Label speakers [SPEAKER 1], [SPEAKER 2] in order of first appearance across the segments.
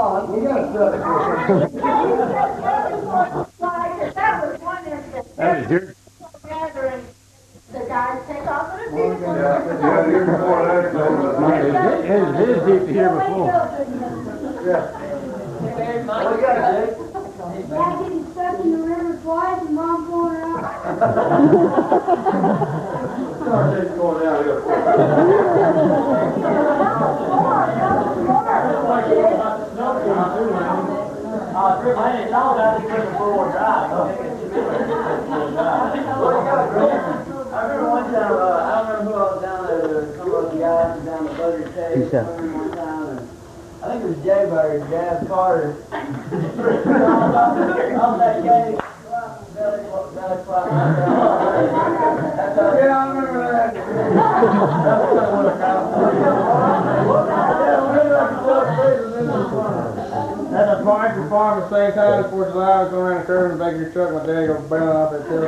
[SPEAKER 1] on. We got stuff.
[SPEAKER 2] That was one instance.
[SPEAKER 3] That was your...
[SPEAKER 2] Gathering, the guys take off in a
[SPEAKER 1] Yeah, here before that.
[SPEAKER 3] His Jeep here before.
[SPEAKER 1] Yeah. What you got, Jake?
[SPEAKER 4] Dad getting stuck in the river twice and Mom pulling her out.
[SPEAKER 1] Jake's going down here.
[SPEAKER 5] I didn't know that he was a four-wheel drive. I remember one time, I don't remember who I was down there, some of those guys was down the Bugger Cave one time, and I think it was Jay Bird, Jazz Carter. On that cave, belly flop.
[SPEAKER 1] Yeah, I remember that.
[SPEAKER 6] At the farm at the same time, 4th of July, I was going around the curve and back of your truck, my dad goes bailing off that tail.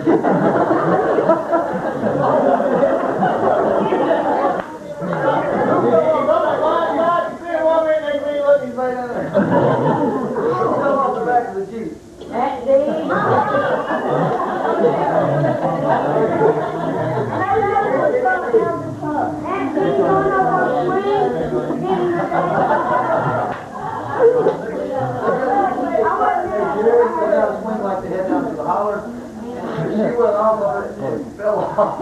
[SPEAKER 1] Off the back of the Jeep. Swing like the head down to the holler. She went off of it and fell off.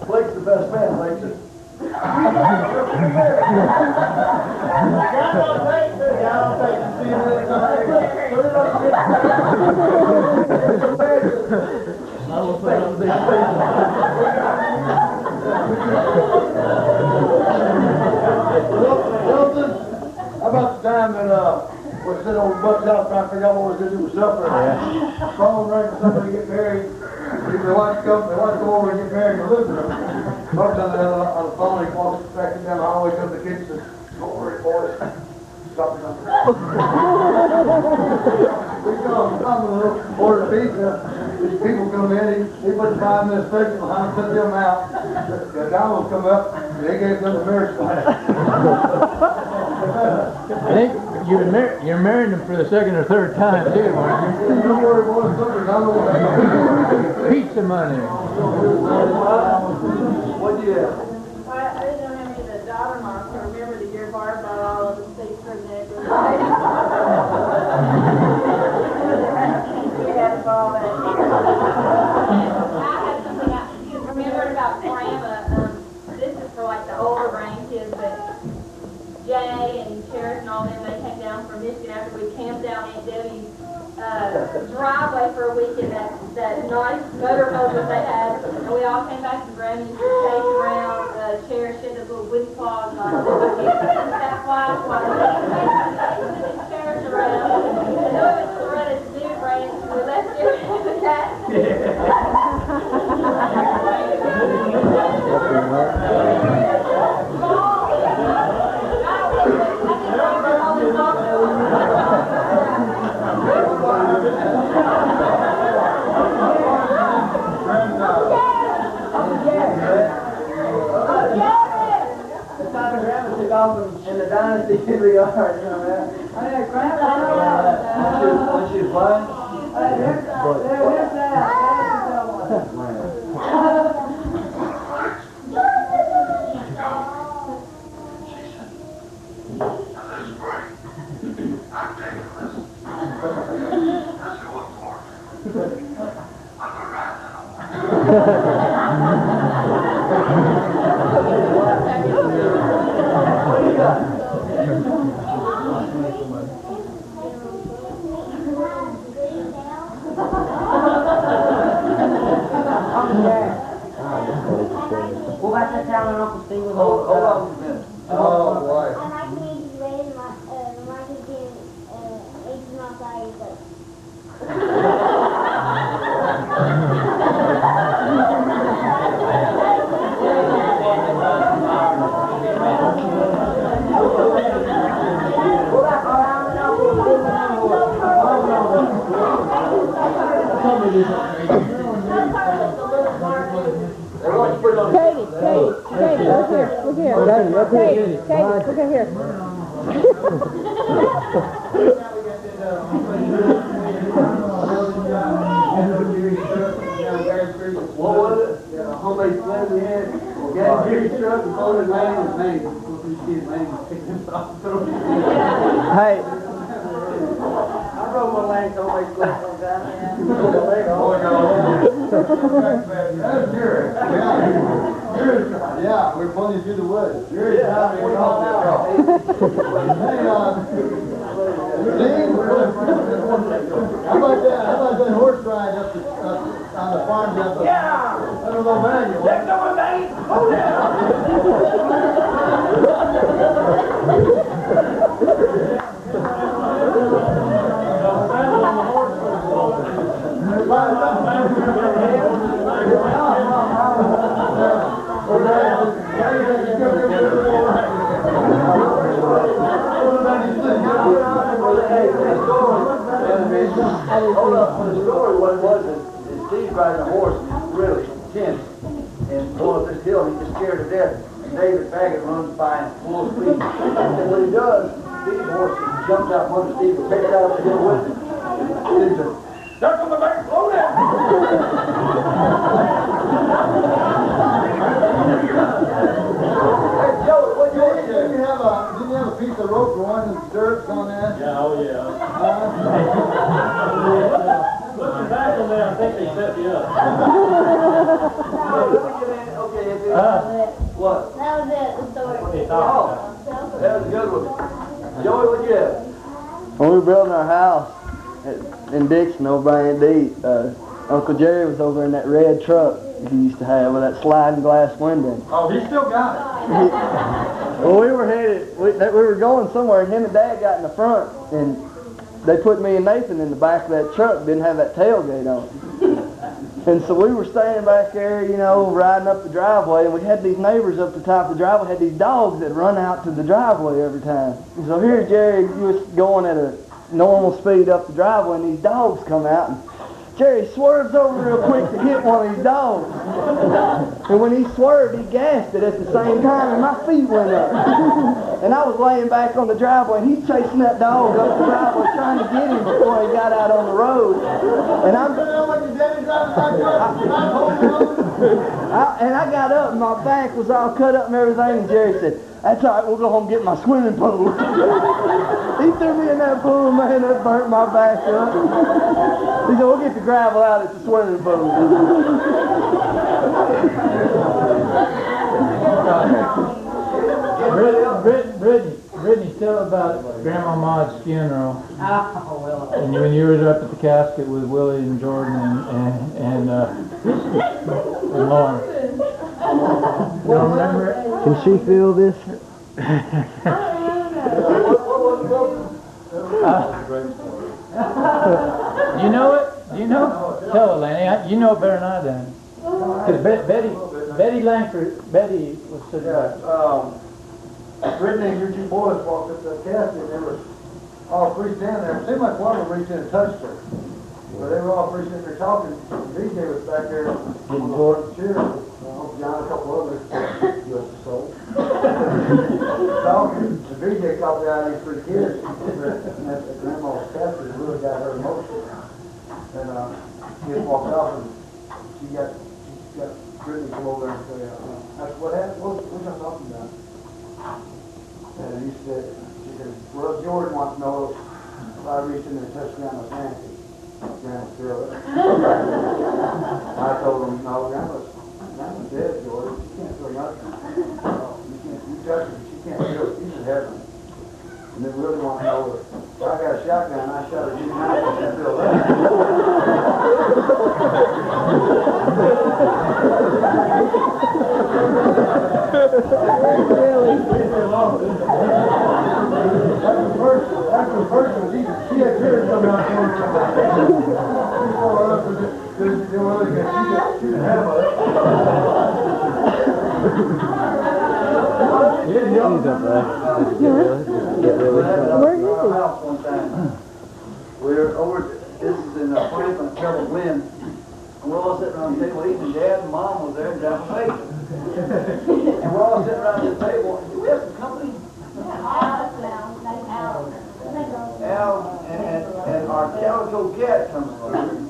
[SPEAKER 1] Blake's the best man, Blake's it. How about the time that we're sitting on the bus out trying to figure out what we're going to do with supper? Phone rang for somebody to get married. If they want to go over and get married in the living room. Buck's on the phone, he walks back down the hallway, comes to the kitchen, says, "Don't worry, boys. Stop it up." We come with a little order of pizza. These people come in, he put 5 minutes pregnant behind, put them out. The Donalds come up, and they gave them the marriage license.
[SPEAKER 3] I think you're marrying them for the second or third time, too, aren't you?
[SPEAKER 1] Don't worry, boys. Something's on the way.
[SPEAKER 3] Pizza money.
[SPEAKER 1] What'd you have?
[SPEAKER 2] I didn't know how many of the daughter-in-laws can remember the year Barb bought all of the seats for the neighborhood. We had to follow that.
[SPEAKER 7] I have something I remembered about grandma. This is for like the older grandkids, but Jay and Sheriff and all them, they came down from Michigan after we camped out Aunt Debbie's driveway for a week in that nice motorhome that they had. And we all came back to Grandma and chased around. Sheriff shed those little wooden claws and all that. That flies while Sheriff's around. And then we went to Loretta's Zoo Ranch and we left Sheriff with the cat.
[SPEAKER 5] In the dynasty in the yard, you know that.
[SPEAKER 1] When she was flying?
[SPEAKER 5] What about that town and Uncle Steve was
[SPEAKER 1] Hold on a minute. Oh, boy.
[SPEAKER 4] I like me to raise my, my being, 18 months old.
[SPEAKER 8] Katie, look here, look here. Katie, look at here.
[SPEAKER 5] What was it? Homemade sled we had. Got Jerry's truck and pulled his name and name.
[SPEAKER 8] Hey,
[SPEAKER 5] I rode my Lank homemade sled sometime.
[SPEAKER 1] That's Jerry. Yeah, we're pulling through the woods. Jerry's driving me off that car. Hey, Dean, how about that horse ride up on the farm up? Yeah! That was no value. That's no value. Oh, yeah!
[SPEAKER 5] The story what it was is Steve's riding a horse really tense and going up this hill. He just scared to death. And David Baggett runs by at full speed. And when he does, Steve's horse jumps out from under Steve and takes out up the hill with him. Steve says, "There comes the back, slow down!" Hey, Joe, what you want to do?
[SPEAKER 1] Didn't you have a piece of rope for one of the stirrups on that?
[SPEAKER 6] Yeah, oh yeah. Looking back on that, I think they set me up.
[SPEAKER 5] Okay, what?
[SPEAKER 4] That was it, the story.
[SPEAKER 5] Oh, that was a good one. Joey, what you have?
[SPEAKER 8] when we were building our house in Dixon over by Aunt Dee, Uncle Jerry was over in that red truck he used to have with that sliding glass window.
[SPEAKER 1] Oh, he still got it.
[SPEAKER 8] Well, we were we were going somewhere, and him and Dad got in the front, and they put me and Nathan in the back of that truck, didn't have that tailgate on. And so we were standing back there, you know, riding up the driveway, and we had these neighbors up the top of the driveway, had these dogs that run out to the driveway every time. And so here's Jerry, he was going at a normal speed up the driveway, and these dogs come out, and Jerry swerves over real quick to hit one of these dogs. And when he swerved, he gasped it at the same time, and my feet went up. And I was laying back on the driveway, and he's chasing that dog up the driveway, trying to get him before he got out on the road. And I got up, and my back was all cut up and everything, and Jerry said, "That's all right, we'll go home and get my swimming pool." He threw me in that pool, man, that burnt my back up. He said, "We'll get the gravel out at the swimming pool."
[SPEAKER 3] Brittany, tell about Grandma Maud's funeral. And when you were up at the casket with Willie and Jordan and Lauren. You don't remember it?
[SPEAKER 8] Can she feel this?
[SPEAKER 3] You know it? Do you know? Tell it, Lanny. You know it better than I do. Because Betty was sitting back.
[SPEAKER 1] Brittany and your two boys walked up to the casket, and they were all three standing there. It seemed like one of them reached in and touched her. But they were all three sitting there talking. DJ was back there getting bored and cheering. John, a couple others, just the soul. Talking. The DJ called out these three kids. And that grandma's casket really got her emotional. And he just walked off, and she got Brittany come over there and say, "That's what happened? What y'all talking about?" And she said, "Well, Jordan wants to know if I reached in there and touched Grandma's hand." Grandma's girl. I told him, "No, Grandma's dead, Jordan. She can't feel nothing. You touch her, she can't feel it. She's in heaven." And they really want to know if I got a shotgun and I shot her, she's not going to feel that. Really? After the first one, she had tears coming out for her. She didn't have it.
[SPEAKER 8] He's up there.
[SPEAKER 5] Where is he? House one time. We're over, this is in Franklin, Kettle Glen. And we're all sitting around the table eating, and Dad and Mom was there and Grandpa Bacon. And we're all sitting around the table. Do we have some company? Al and our calico cat comes through.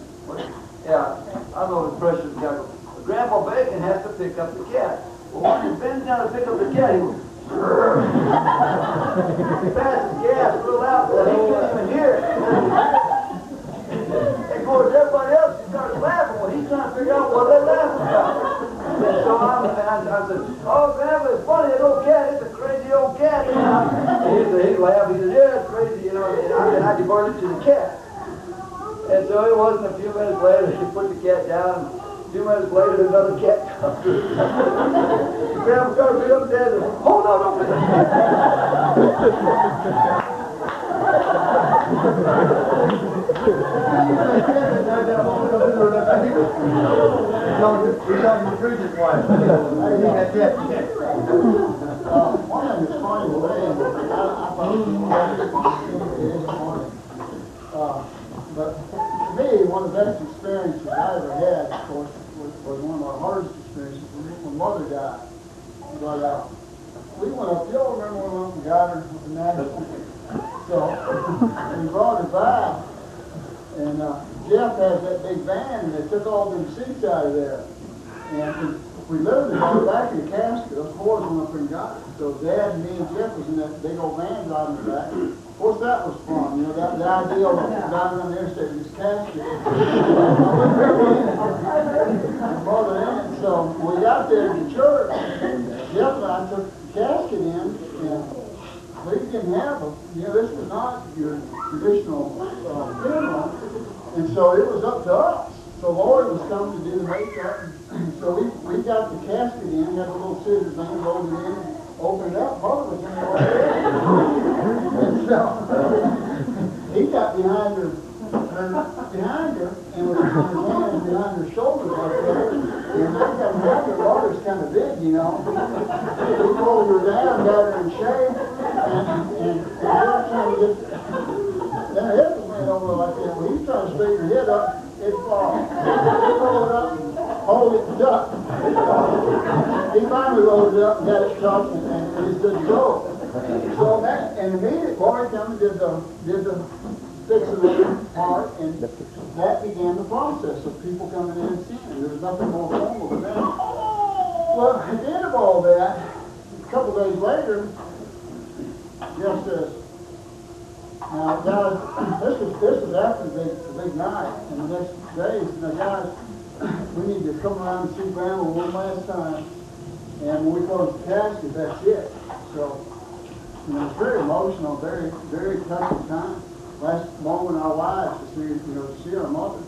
[SPEAKER 5] Yeah, I know the precious guy. Grandpa Bacon has to pick up the cat. Well, when he bends down to pick up the cat, he goes, he passes gas real loud, but he couldn't even hear it. And of course, everybody else started laughing when he's trying to figure out what they're laughing about. And so I said, oh, Grandpa, it's funny, that old cat, it's a crazy old cat. And he laughed, he said, yeah, it's crazy, you know, and I diverted to the cat. And so it wasn't a few minutes later, he put the cat down, and a few minutes later, another cat comes through. Grandpa started being up there, and hold on, don't be.
[SPEAKER 1] He's talking to Preacher's wife. I think that's it.
[SPEAKER 9] One of them is funny today. But to me, one of the best experiences I ever had, of course, was one of our hardest experiences when Mother died. But we went up, you all remember when we went and got her with the national? So we brought her back, and Jeff has that big van, and they took all them seats out of there. And we literally got back in the casket. Those boys went up and got it. So Dad and me and Jeff was in that big old van driving it back. Of course, that was fun. You know, the idea of driving on the interstate in this casket. And Mother in it. So we got there to church. Jeff and I took the casket in, and we didn't have them. You know, this was not your traditional funeral. And so it was up to us. So Lloyd was coming to do the makeup. So we got the casket in, had a little scissors thing, rolled it in, opened it up. Mother was in there already. And so he got behind her, and was on his hands behind her shoulders like that. And I got behind her, Mother's kind of big, you know. We pulled her down, got her in shape, and we're trying to get, then her head was laying over like that. When he's trying to straighten her head up, it falls. He rolled up and hold it duck. He finally rolled it up and got it tucked, and it's good to go. So that, and immediately, Lori come and did the fixing part, and that began the process of people coming in and seeing. There was nothing more formal than that. Well, at the end of all that, a couple days later, Jeff says, now, guys, this was after the big night, and the next day, he said, now, guys, we need to come around and see Grandma one last time, and when we close the casket, that's it. So, you know, it's very emotional, very, very touching time. Last moment in our lives to see our mother.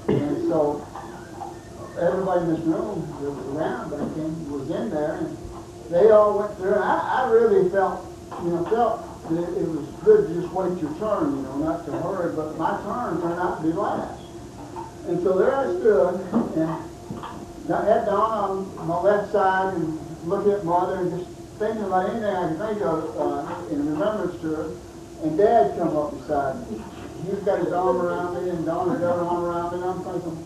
[SPEAKER 9] And so, everybody in this room that was around back then was in there, and they all went through, and I really felt that it was good to just wait your turn, you know, not to hurry, but my turn turned out to be last. And so there I stood, and got head down on my left side and looking at Mother and just thinking about anything I could think of in remembrance to her. And Dad come up beside me. He's got his arm around me, and Donna's got her arm around me, and I'm thinking,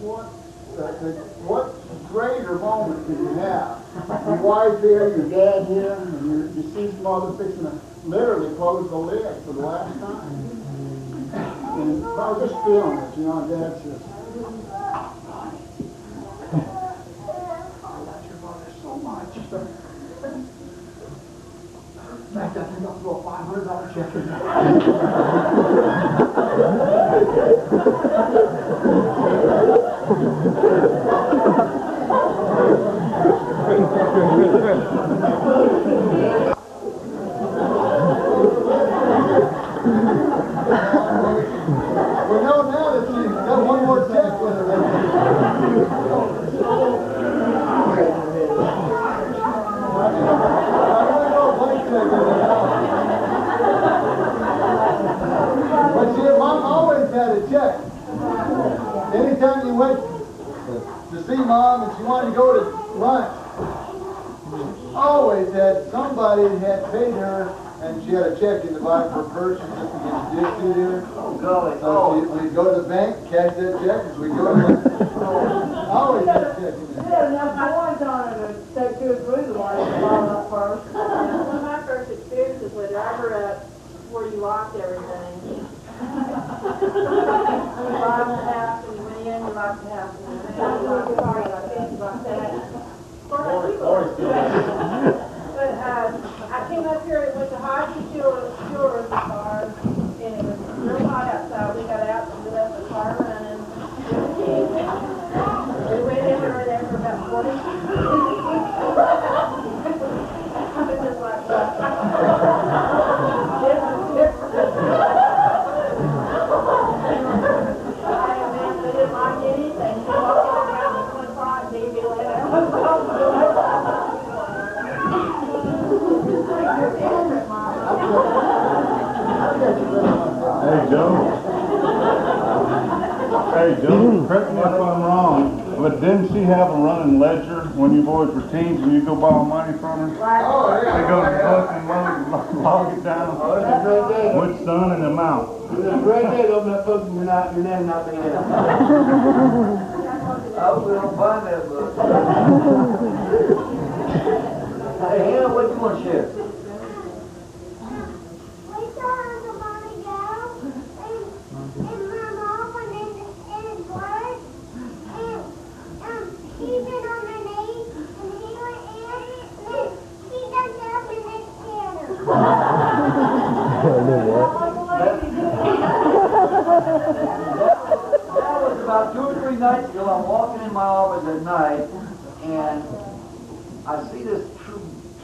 [SPEAKER 9] what greater moment can you have? Your wife here, your dad here, and your deceased mother fixing to literally close the lid for the last time. And I was just feeling it, you know, and Dad says, I love your mother so much. In fact, I think I'll throw a $500 check in there.
[SPEAKER 1] We know now that you got one more check with her. I really don't like that.
[SPEAKER 9] went to see Mom and she wanted to go to lunch. Always had somebody had paid her, and she had a check in the bottom of her purse. She just began to dig through there.
[SPEAKER 5] Oh, golly.
[SPEAKER 9] So we'd go to the bank, cash that check, and we'd go to lunch. Always had a check in there.
[SPEAKER 2] Yeah, enough boys on it to take 2 or 3 to light the ball up first. One of my first experiences with her, I grew up where you locked everything. You locked the house and you went in, you locked the house and you went in, you locked the car, you locked this, you locked that. But I came up here with the Hodge Jewelers car, and it was real hot outside. We got out and we left the car running with the kids. We went in, we were there for about 40 minutes. It was like that. They didn't like anything. She walked in around the 1 o'clock, and he'd be let out.
[SPEAKER 10] Hey, Joe. Hey, Joe, correct me if I'm wrong, but didn't she have a running ledger when you boys were teens and you go borrow money from her?
[SPEAKER 9] Oh, yeah.
[SPEAKER 10] They go to the book and log it down.
[SPEAKER 5] Oh, that's a great day.
[SPEAKER 10] Which son and amount?
[SPEAKER 5] It was a great day to open that book and your name not being in it. I hope we don't find that book. Hey, Hannah, what do you want to share?
[SPEAKER 4] We saw Uncle Mommy go, and my mom went in his work, and he's been on her knees, and he went in, and he done up in this piano.
[SPEAKER 5] That was about 2 or 3 nights ago. I'm walking in my office at night, and I see this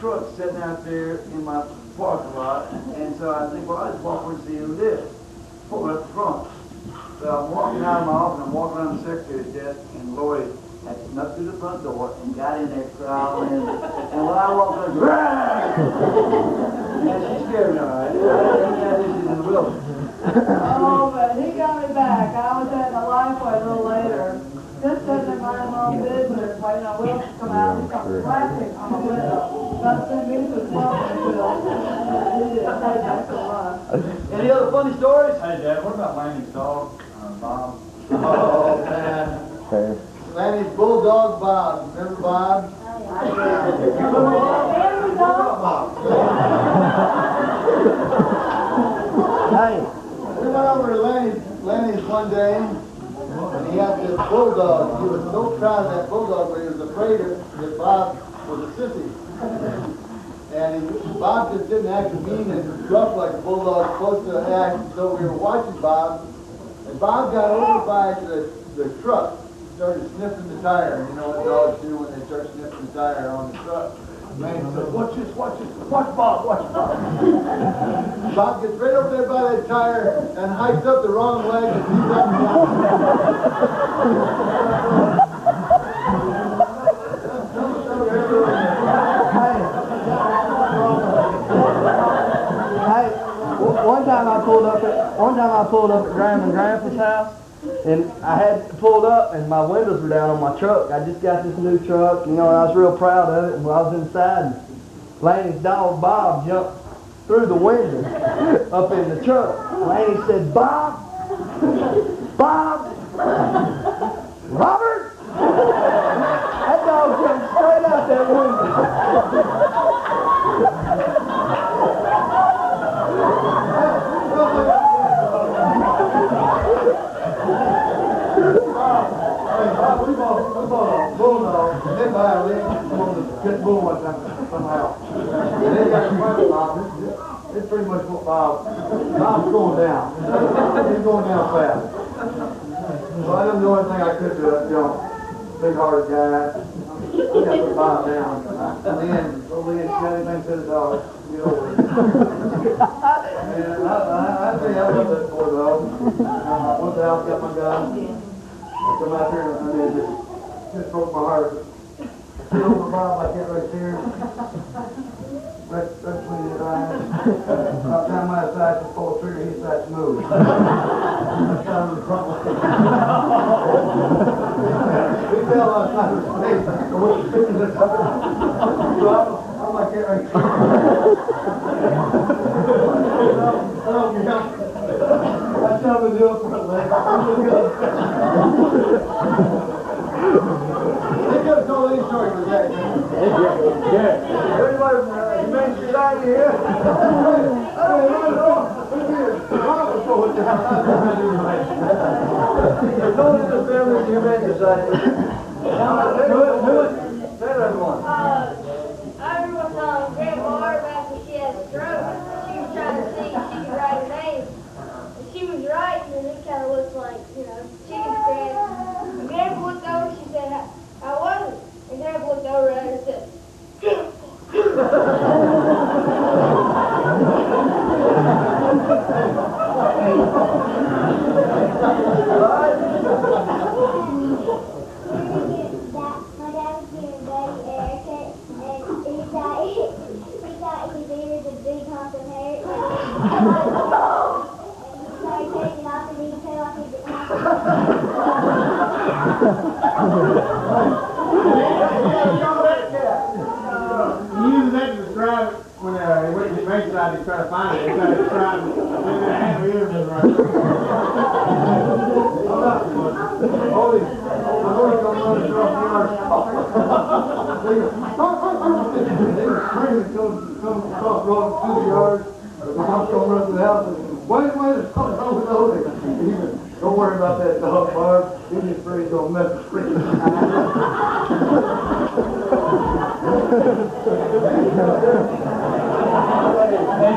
[SPEAKER 5] truck sitting out there in my parking lot, and so I think, well, I'll just walk over and see who it is. Pull up the front. So I'm walking out of my office, and I'm walking around the secretary's desk, and Lori had snuck through the front door and got in there crawling. And when I walked in, and she scared me, all right. I didn't have issues in the wilderness.
[SPEAKER 2] Oh, but he got me back. I was at the Lifeway a little later, just sitting in my own business, waiting on Will to come out and come flashing on my window. Not send me to the smoking field. He didn't take that so much.
[SPEAKER 5] Any other funny stories?
[SPEAKER 3] Hey, Dad, what about Lanny's dog, Bob?
[SPEAKER 9] Oh, man. Lanny's bulldog Bob. Remember Bob?
[SPEAKER 8] Hey,
[SPEAKER 9] We went over to Lanny's one day, and he had this bulldog. He was so proud of that bulldog, but he was afraid that Bob was a sissy. And Bob just didn't act mean and rough like a bulldog's supposed to act, so we were watching Bob, and Bob got over by the truck, started sniffing the tire. You know what dogs do when they start sniffing the tire on the truck. Man said, watch this, watch Bob, watch Bob. Bob gets right over there by that tire and hikes up the wrong leg and he's up and down.
[SPEAKER 8] Hey, one time I pulled up at Graham and Grandpa's house, and I had pulled up, and my windows were down on my truck. I just got this new truck, and I was real proud of it. And when I was inside, Lanny's dog Bob jumped through the window up in the truck. Lanny said, "Bob, Robert." That dog jumped straight out that window.
[SPEAKER 9] We bought a bulldog, and then by a leg, on the pit bull one time, somehow. And they got in front of Bob. It's pretty much what Bob's going down. He's going down fast. So I didn't do anything I could do. Big-hearted guy. I got to put Bob down. And then, Lee got anything to the dog. Get over it. And I tell you, I love that bulldog. I went to the house, got my gun. I come out here and it just broke my heart. Sit over Bob like that right there. Right between his eyes. About the time my sides was full of trigger, his sides moved. I got him in the front leg.
[SPEAKER 1] He fell outside of his face. I was sitting there. So I'm like that right here. That's how we do it for a leg. They could have told any story with that. Everybody from the Humane Society here? I don't know. There's only the family of the Humane Society. Say that one.
[SPEAKER 4] I remember Grandma Barb after she had a stroke. She was trying to see if she could write her name. And she was writing, and it kind of looked like, chicken scratch. And Grandpa looked over, she said, how was it? And Grandpa looked over at her and said, My dad was giving Buddy a haircut, and he thought he needed a big hump of hair. And he started taking it off, and he felt like he didn't have
[SPEAKER 6] Using that to describe it when he went to the bank side to try to find it. He tried to describe it. I had my ears in right.
[SPEAKER 1] Holy, I'm going to come run across the yard. They were screaming, come across the road through the yard. The mom's going to run to the house and wait, there's something wrong with Odie. Don't worry about that dog, Barb. He's just afraid he's going to mess with me.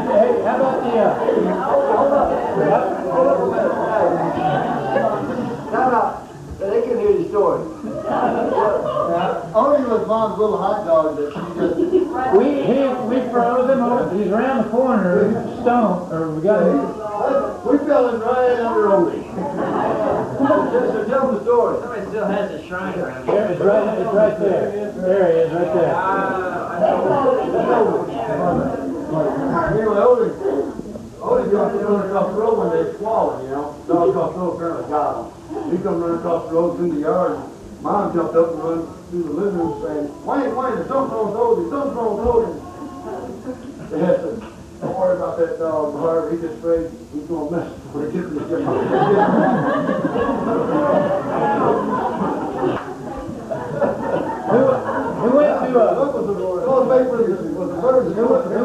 [SPEAKER 3] Hey, how about the,
[SPEAKER 1] Now, they can hear the story. Odie was Mom's little hot dog that she just...
[SPEAKER 3] we froze him over, he's around the corner, stone, or we got him.
[SPEAKER 1] We fell in right under Odie. So tell them the story.
[SPEAKER 5] Somebody still has a shrine around
[SPEAKER 3] There, it's right there. There he is, right there.
[SPEAKER 1] Anyway, Odie got to run across the road when they swallowed, Dog across the road apparently got him. He come running across the road through the yard. Mom jumped up and run through the living room saying, Wayne, there's something wrong with Odie, something wrong with Odie. They had to, don't worry about that dog, Barb. He's just afraid he's going to mess before he gets in the gym.
[SPEAKER 3] Who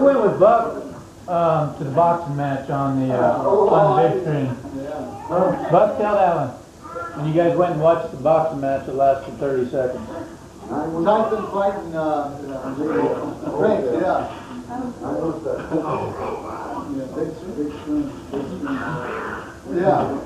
[SPEAKER 3] went with Buck to the boxing match on the big screen? Buck, tell that one. When you guys went and watched the boxing match that lasted 30 seconds.
[SPEAKER 1] Tyson fighting Frank, yeah. Yeah.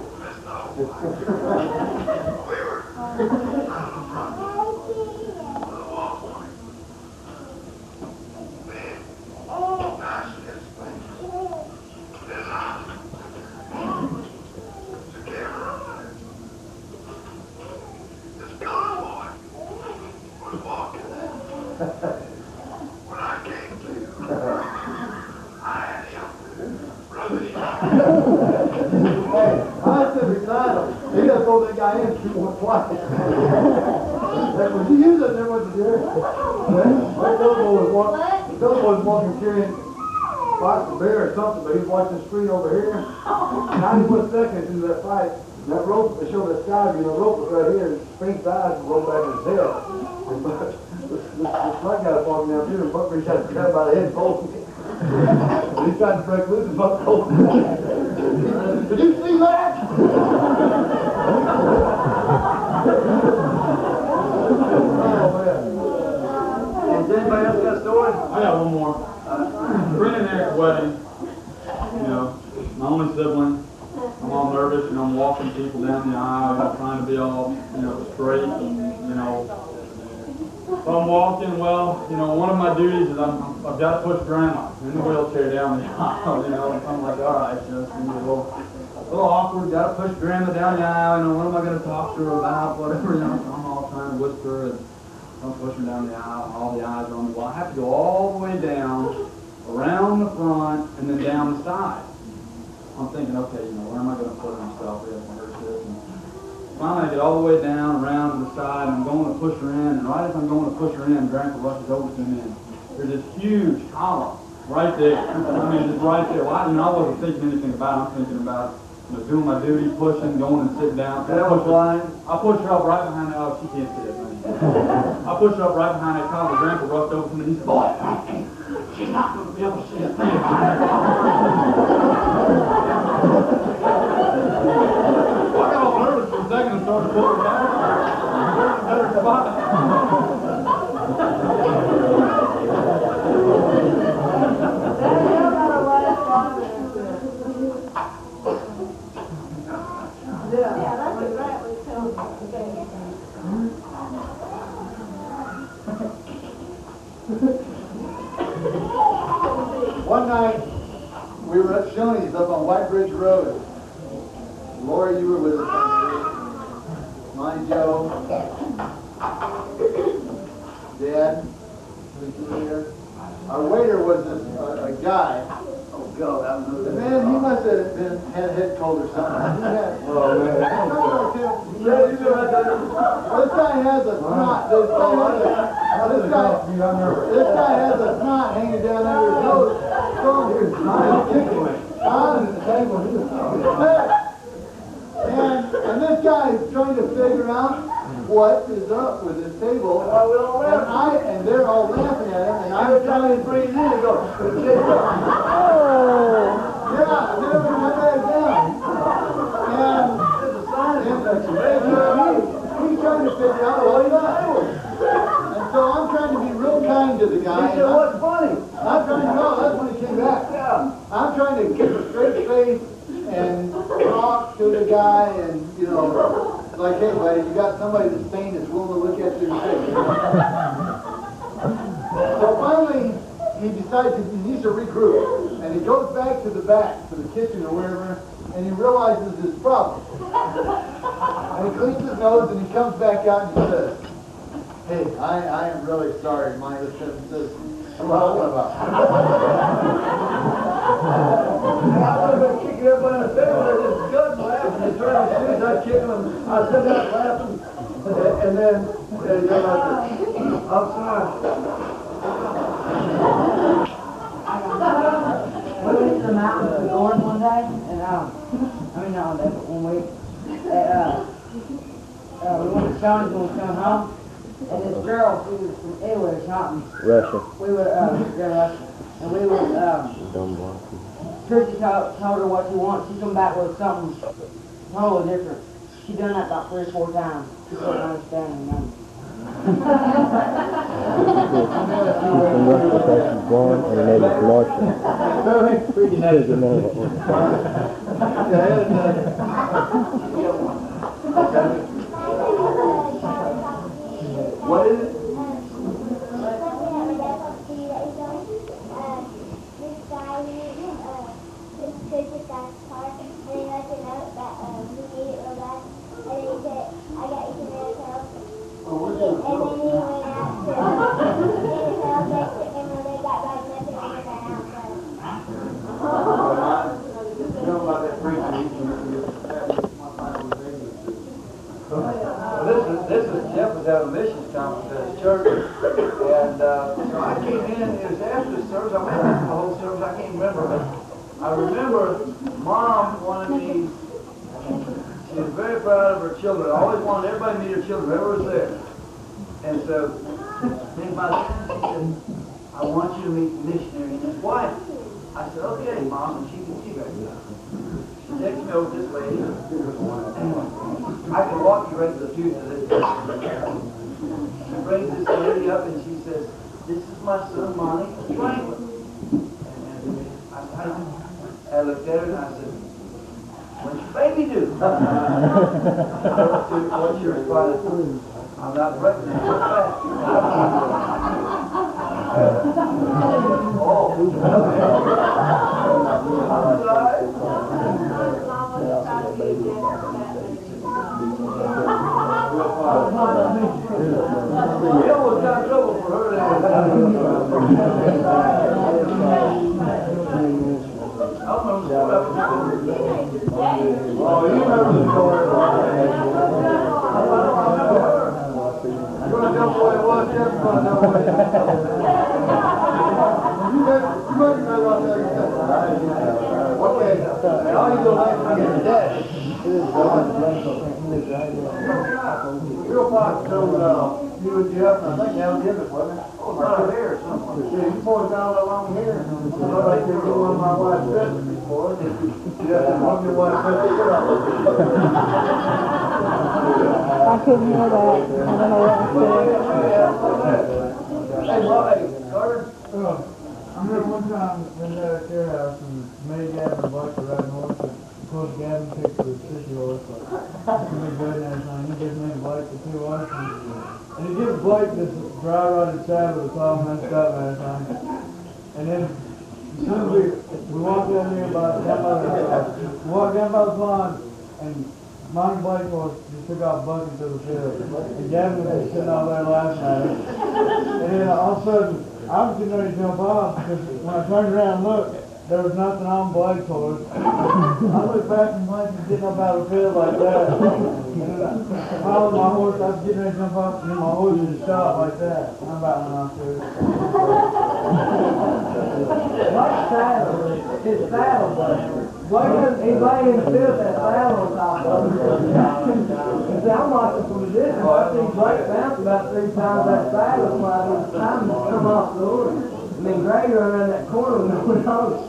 [SPEAKER 11] When I came to, I had him rubbing him.
[SPEAKER 1] Hey, I stood beside him. He got to throw that guy in twice. When you use it, then what to do? My Bilbo was walking carrying box of beer or something, but he was watching the screen over here. 91 seconds into that fight, that rope, they showed the sky, the rope was right here, and Frank's eyes rolled back in his head. And this black guy was walking down here, and Buck reached out and grabbed by the head and pulled him. He tried to break loose, and Buck pulled him. Did you see that?
[SPEAKER 5] Has anybody else got a story?
[SPEAKER 6] I got one more. Brennan and Eric's wedding. My only sibling. I'm all nervous, I'm walking people down the aisle, trying to be all, straight, So I'm walking, one of my duties is I've got to push Grandma in the wheelchair down the aisle, I'm like, all right, just a little awkward, got to push Grandma down the aisle, what am I going to talk to her about, whatever, so I'm all trying to whisper, and I'm pushing her down the aisle, and all the eyes are on me. Well, I have to go all the way down, around the front, and then down the side. I'm thinking, okay, where am I going to put myself if I hurt this? And finally I get all the way down, around to the side, and I'm going to push her in, and right as I'm going to push her in, Grandpa rushes over to me, and there's this huge hollow right there. I mean, just right there. Well, I wasn't thinking anything about it. I'm thinking about, doing my duty, pushing, going and sitting down. So I push her up right behind that. Oh, she can't see it, man. I push her up right behind that collar. Grandpa rushed over to me, and he said, boy, she's not going to be able to see a thing behind that collar. I got all nervous for a second and started pulling down. Where's the better spot?
[SPEAKER 1] One night, we were at Shoney's up on White Bridge Road. Lori, you were with us on the Monty Joe, Dad, our waiter was a guy. Oh God, I don't know. The man, he must have had head cold or something. This guy has a snot. This guy has a snot hanging down under his nose. And this guy is trying to figure out what is up with this table. And they're all laughing at him, and I'm trying to breathe in and go, yeah, and then we went back down. And he's trying to figure out what he's doing. And so I'm trying to be real kind to the guy. He said, what's funny? I'm trying to know, that's when he came back. I'm trying to keep a straight face and talk to the guy and, like, hey, buddy, you got somebody that's sane that's willing to look at your face. So finally, he decides he needs to regroup. And he goes back to the back, to the kitchen or wherever, and he realizes his problem. And he cleans his nose and he comes back out and he says, hey, I am really sorry, my assistant says, well, what about? I was going to kick everybody in the face, but I just got laughing. He turned his shoes, I kicked him, I said that laughing. And then he goes like this, I'm sorry.
[SPEAKER 12] We went to the mountains in Oregon one day, and one week. We went to Shoney's when we come home, and this girl, she was from Italy or something.
[SPEAKER 8] Russia.
[SPEAKER 12] We were, Russia, and we were, Chrissy told her what she wanted. She come back with something totally different. She done that about 3 or 4 times. She couldn't understand it, none.
[SPEAKER 8] From Russia, that's born and name is Marshall.
[SPEAKER 1] What is it? This is Jeff was at a missions conference at his church, and so I came in. It was after the service. I went through the whole service. I can't remember, but I remember Mom wanted me. She was very proud of her children. I always wanted everybody to meet her children, whoever was there. And so, then by then she said, I want you to meet the missionary and his wife. I said, okay, Mom, and she goes. She takes me over this lady. I can walk you right to the future of this. She brings this lady up and she says, this is my son, Monty Franklin. And I looked at her and I said, what's your baby do? What's your reply? I'm not pregnant. We almost got in trouble for her. Oh, you remember the story. Okay, now you go back and get the dash. Real Fox told you and Jeff, I think down the end of it, wasn't it? Oh, right here or something. Yeah, you boys down along here. I think you're one of my wife's Christmas before. Yeah, one of your wife's Christmas.
[SPEAKER 13] I couldn't hear that. I don't know what
[SPEAKER 1] Hey, well, hey, Carter.
[SPEAKER 3] I remember one time when they were at your house and May, Gavin, and Blake were riding horses. Of course, Gavin picked the city horse, like, pretty good and everything. He gives me and Blake the two horses. And he gives Blake this dry rotted saddle that's all messed up and everything. And then, as soon as we walked down here by the pond, and mine and Blake's horse just took off bucking to the field. And Gavin was just sitting out there laughing at it. And then all of a sudden, I was getting ready to jump off because when I turned around and looked, there was nothing on Blake's horse. I looked back and Blake was getting up out of the field like that. And then I followed my horse, I was getting ready to jump off, and then my horse just stopped like that. I'm about went off to it.
[SPEAKER 12] Blake's saddle, his saddle, he's laying still that saddle on top of him. See, I'm watching from a distance. I see Blake bounce about 3 times that saddle when I was time to come off the horse. And then Gray run around that corner with no one else.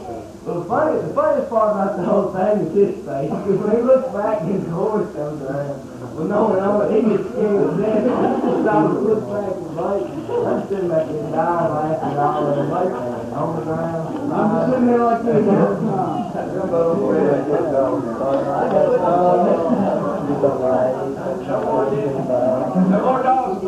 [SPEAKER 12] Well, the funniest part about the whole thing is his face. Because when he looks back, his horse comes around. With no one on it, he gets scared to death. He just stops and looks back at Blake. I'm sitting back there dying, laughing, all over Blake on the ground. I'm just sitting there like this the whole time.
[SPEAKER 1] No more dogs.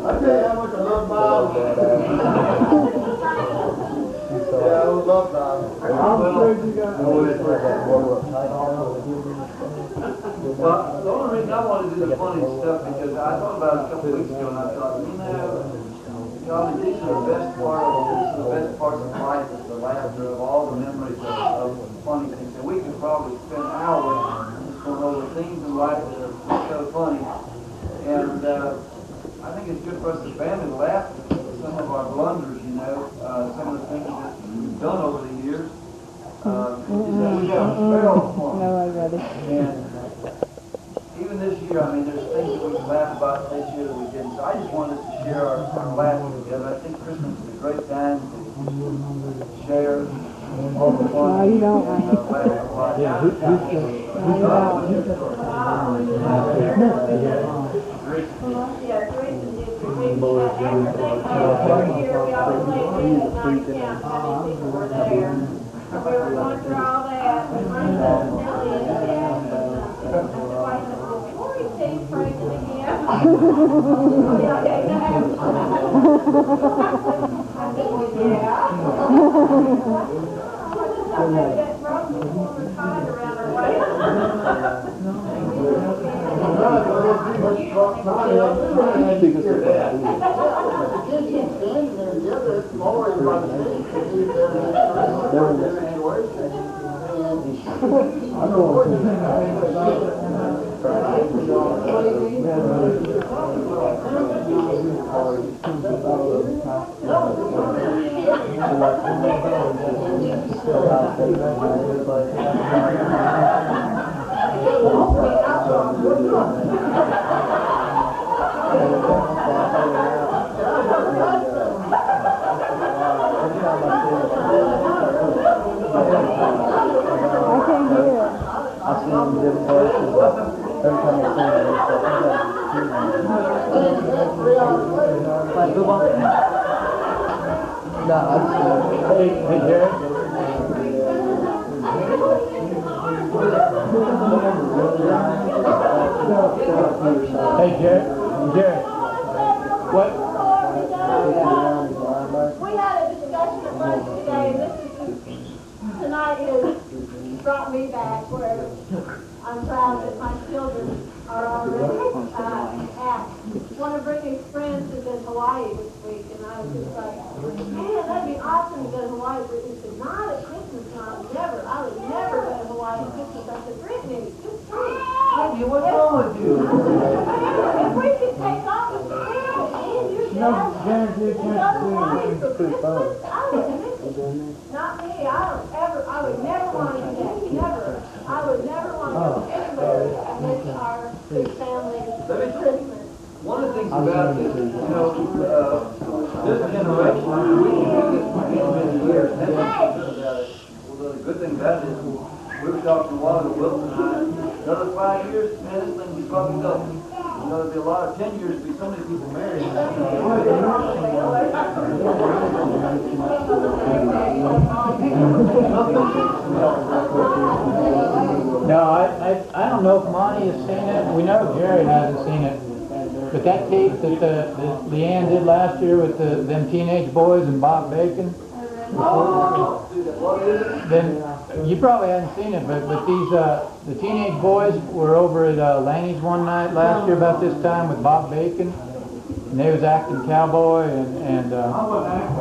[SPEAKER 1] I tell you how much I love Bob. Yeah, I love Bob.
[SPEAKER 5] Well, the only reason I wanted to do the funny stuff because I thought about it a couple weeks ago and I thought, Charlie, these are the best parts of life is the laughter of all the memories of funny things. And we could probably spend hours just going over things in life that are so funny. And I think it's good for us to band and laugh at some of our blunders, some of the things that we've done over the years.
[SPEAKER 13] No, I got it.
[SPEAKER 5] And even this year, I mean, there's things that we can laugh about this year that we didn't. So I just wanted us to share our laughter together. I think Christmas is a great time to share all the fun.
[SPEAKER 13] No, you don't.
[SPEAKER 5] And laugh a lot.
[SPEAKER 13] No, you
[SPEAKER 2] We were going through all that, and Corey's pregnant again.
[SPEAKER 3] Hey, Jared, what?
[SPEAKER 2] We had a discussion at lunch today, and tonight has brought me back where I'm proud that my children are already at. Want to bring was just like, man, that'd be awesome to go to Hawaii. But he said, not at Christmas time, never. I would never go to Hawaii at Christmas. I said, Brittany, just think.
[SPEAKER 5] Hey, what's wrong with you?
[SPEAKER 2] If we could take off the trail and your dad and go to Hawaii for Christmas, I would miss it. Not me. I would never want to do that. Never. I would never want to go anywhere and miss our big family Christmas.
[SPEAKER 5] One of the things about this, this generation, we can do this for many, many years. And that's what's good about it. Well, the good thing about it is, we were talking a while ago, Wilson and I, another 5 years, man, this thing will be fucking double. You know, there'll be a lot of 10 years to be so many people married.
[SPEAKER 3] No, I don't know if Monty has seen it. We know Jerry hasn't seen it. But that tape that Leanne did last year with them teenage boys and Bob Bacon, then you probably hadn't seen it, but these the teenage boys were over at Lanny's one night last year about this time with Bob Bacon, and they was acting cowboy, and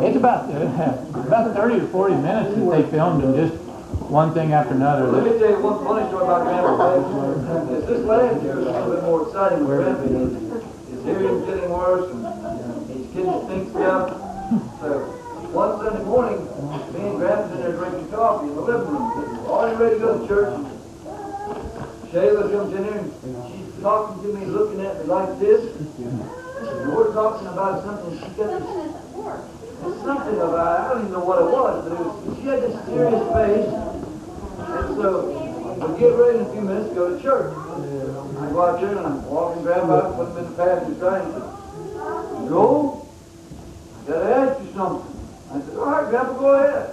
[SPEAKER 3] it's about 30 to 40 minutes that they filmed them, just one thing after another.
[SPEAKER 5] Let me tell you one funny story about Grandpa Bacon. This last year was a little bit more exciting with Grandpa. His hearing's getting worse, and he's getting to think stuff. So one Sunday morning, me and Grandpa's in there drinking coffee in the living room. Already ready to go to church. Shayla comes in there and she's talking to me, looking at me like this. And we're talking about something. She got this something about, I don't even know what it was, but she had this serious face. And so we get ready in a few minutes to go to church. I go out there and I'm walking Grandpa, put him in the passenger side, and he said, Joe, I gotta ask you something. I said, all right, Grandpa, go ahead.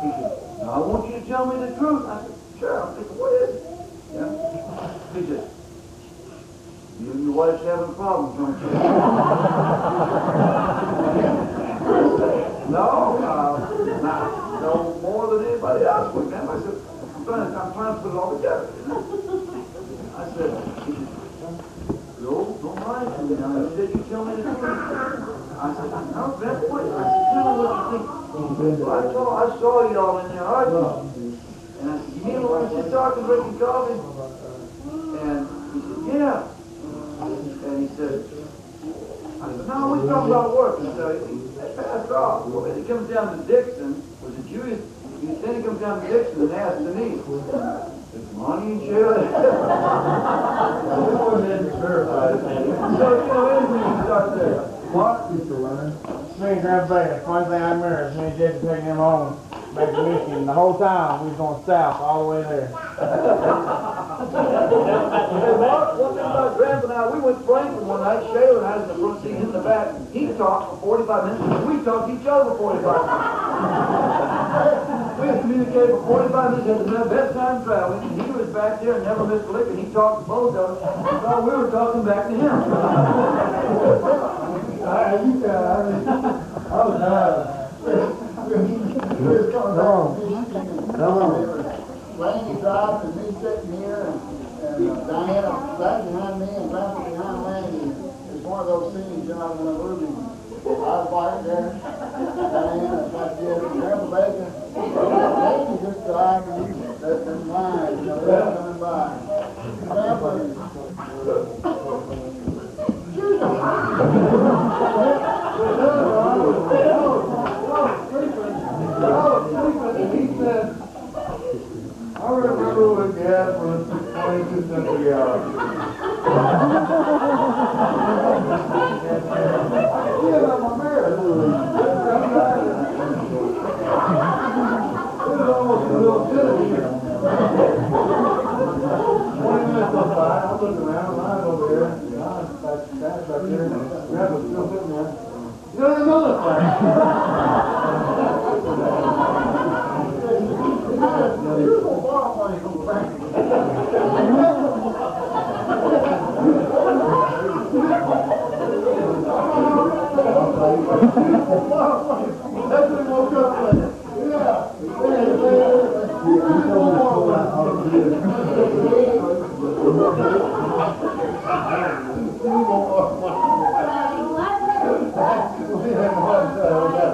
[SPEAKER 5] He said, now I want you to tell me the truth. I said, sure. I'm thinking, what is it? Yeah. He said, you and your wife's having problems, don't you? No more than anybody else would, man. I said, I'm trying to put it all together. I said, no, don't mind. I said, you tell me the truth. I said, no, Grandpa, wait. I said, tell me what you think. Well, I saw you all in there arguing. And I said, you mean when we sit talking, drinking coffee? And he said, yeah. And he said, I said, no, we talking about work. And so they passed off. Well, then he comes down to Dixon, was a Jewish. Then he comes down to Dixon and asks Denise, is Monty and Shirley? So, anything you start there. What?
[SPEAKER 14] Me and Grandpa, the funny thing I remember is me and Jesse taking him home back to Michigan. The whole time we was going south all the way there.
[SPEAKER 5] Hey, Mark, one thing about Grandpa and I, we went to Franklin one night. Shayla and I was in the front seat in the back. He talked for 45 minutes, and we talked to each other for 45 minutes. We had communicated for 45 minutes, had the best time traveling, and he was back there and never missed a lick, and he talked to both of us, while we were talking back to him.
[SPEAKER 9] Laney driving and me sitting here, and Diana right behind me and Grandpa behind Laney. It's one of those scenes, in a movie. I was right there. Diana, like this, Grandpa Bacon. Laney just driving in line, they're coming by. Grandpa.
[SPEAKER 1] He said, I remember when Dad was 22 cents a gallon. Yeah, about my marriage. It was almost a little silly. 20 minutes go by, I'm looking around, I'm over there, and I'm back there, Grandpa's still sitting there. You know another thing.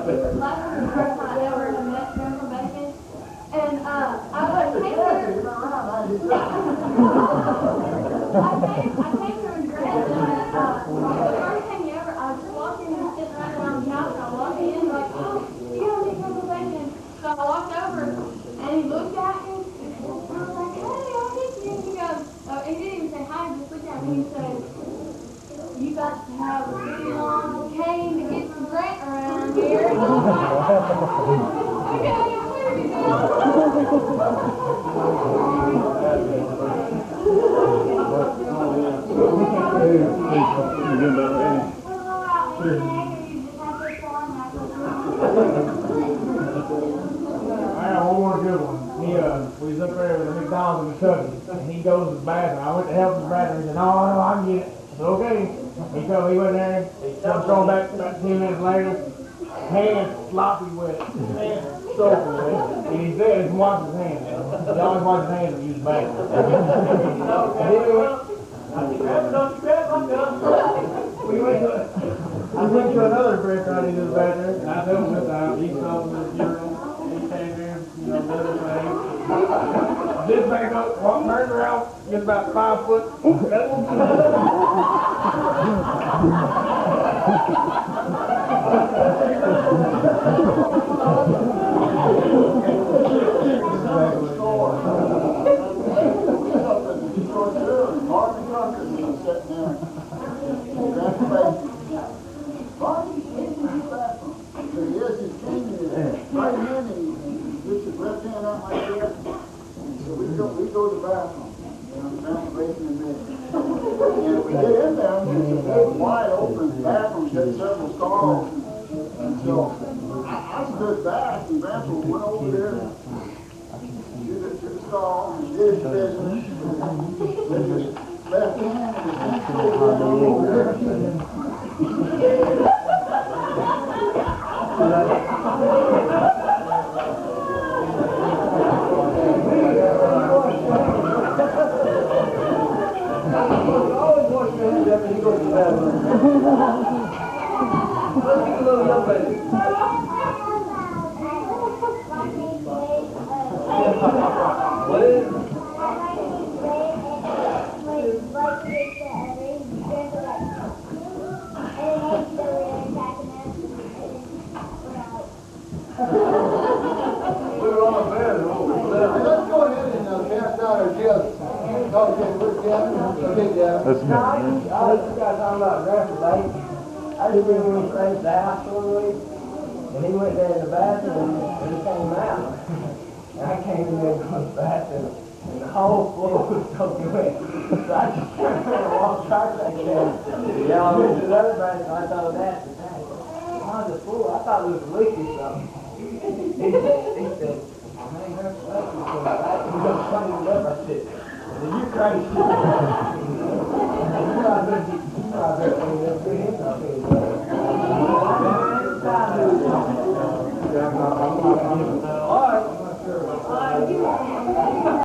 [SPEAKER 2] first time I ever had met Grandpa Bacon. And I came here. I came here in dress, and the first thing ever, I was walking and sitting right around the house, and I walked in like, oh, you gotta meet Grandpa Bacon. So I walked over, and he looked at me, and I was like, hey, I'll meet you. And he goes, and he didn't even say hi, he just looked at me and he said, you got to have a pretty long cane to get some Grant around here. And I was like, okay, here we go.
[SPEAKER 14] I got one more good one. We was up there with the McDonald's in Kentucky, and he goes to the bathroom. I went to help his bathroom. He said, no, I can get it. I said, okay. He went there, jumped on back about 10 minutes later, hands sloppy wet, hands soaking wet. And he said he washed his hands. He always washed his hands when he used the bathroom. I went to another restaurant in his bathroom, and I told him this time, he saw the urinal, he came there, did his thing. This back up, walked, turned around, get about 5 foot.
[SPEAKER 9] We go to the bathroom, down the basement there. And we get in there, and it's a big, wide open bathroom, got several stalls. And so I stood back, and Grandpa went over there to the stall and did his business. With his left hand and his hand over there.
[SPEAKER 10] That's me.
[SPEAKER 12] I just got talking about Grandpa Bacon. I just been when he raised the house for a week, and he went there in the bathroom, and he came out. And I came in there to go to the bathroom, and the whole floor was soaking wet. So I just turned around and walked right back there. Yeah, I went to the other bathroom, I thought that. I was a fool. I thought it was a leak or something. He said, man, Grandpa Bacon's going back. He's going to clean it up. I said, you crazy. All right.